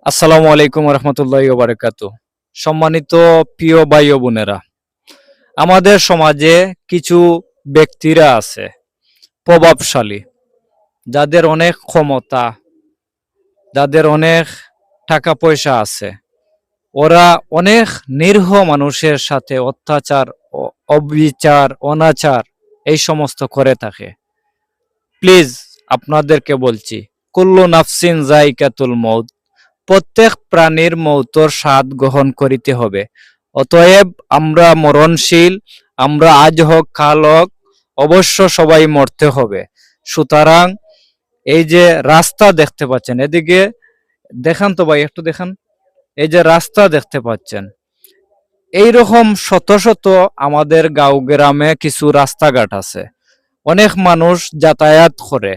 আসসালামু আলাইকুম রহমতুল্লাহি ওয়া বারাকাতুহু। সম্মানিত প্রিয় ভাই ও বোনেরা, আমাদের সমাজে কিছু ব্যক্তিরা আছে প্রভাবশালী, যাদের অনেক ক্ষমতা, যাদের অনেক টাকা পয়সা আছে। ওরা অনেক নিরীহ মানুষের সাথে অত্যাচার, অবিচার, অনাচার এই সমস্ত করে থাকে। প্লিজ আপনাদেরকে বলছি, কুল্লু নাফসিন যায়কাতুল মউত, প্রত্যেক প্রাণীর মৌতর স্বাদ গ্রহণ করিতে হবে। অতএব আমরা মরণশীল, আমরা আজ হোক কাল হোক অবশ্য সবাই মরতে হবে। সুতরাং এই যে রাস্তা দেখতে পাচ্ছেন, এদিকে দেখান তো ভাই, একটু দেখান। এই যে রাস্তা দেখতে পাচ্ছেন, এইরকম শত শত আমাদের গাঁও গ্রামে কিছু রাস্তাঘাট আছে, অনেক মানুষ যাতায়াত করে।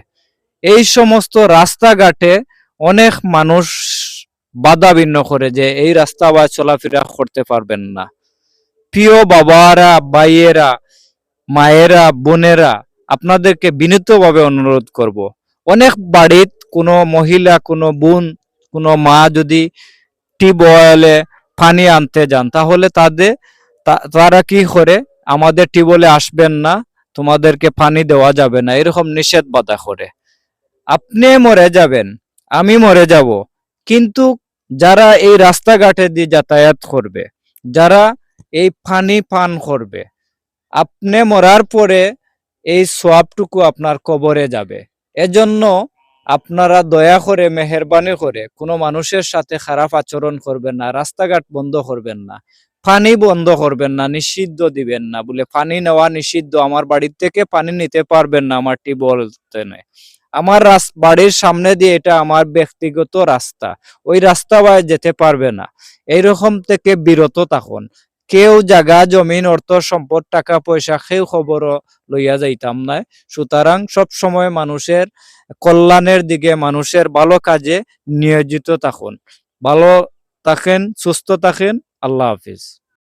এই সমস্ত রাস্তাঘাটে অনেক মানুষ বাধা বিঘ্ন করে যে এই রাস্তা বা চলাফেরা করতে পারবেন না। প্রিয় বাবারা, ভাইয়েরা, মায়েরা, বোনেরা, আপনাদেরকে বিনীতভাবে অনুরোধ করব, অনেক বাড়িত কোনো মহিলা, কোনো বোন, কোনো মা যদি টিউবওয়েলে পানি আনতে যান, তাহলে তারা কি করে, আমাদের টিউবওয়েলে আসবেন না, তোমাদেরকে পানি দেওয়া যাবে না, এরকম নিষেধ বাধা করে। আপনি মরে যাবেন, আমি মরে যাব, কিন্তু যারা এই রাস্তাঘাটে দিয়ে যাতায়াত করবে, যারা এই পানি পান করবে, আপনি মরার পরে এই সোয়াবটুকু আপনার কবরে যাবে। এজন্য আপনারা দয়া করে, মেহেরবানি করে কোনো মানুষের সাথে খারাপ আচরণ করবেন না, রাস্তাঘাট বন্ধ করবেন না, পানি বন্ধ করবেন না, নিষিদ্ধ দিবেন না। বলে পানি নেওয়া নিষিদ্ধ, আমার বাড়ির থেকে পানি নিতে পারবেন না, আমার টিউবওয়েলতে নেই, আমার বাড়ির সামনে দিয়ে এটা আমার ব্যক্তিগত রাস্তা, ওই রাস্তা যেতে পারবে না, এইরকম থেকে বিরত থাকুন। কেউ জায়গা জমিন অর্থ সম্পদ টাকা পয়সা কেউ খবর লইয়া যাইতাম না। সুতরাং সব সময় মানুষের কল্যাণের দিকে, মানুষের ভালো কাজে নিয়োজিত থাকুন। ভালো থাকেন, সুস্থ থাকেন। আল্লাহ হাফিজ।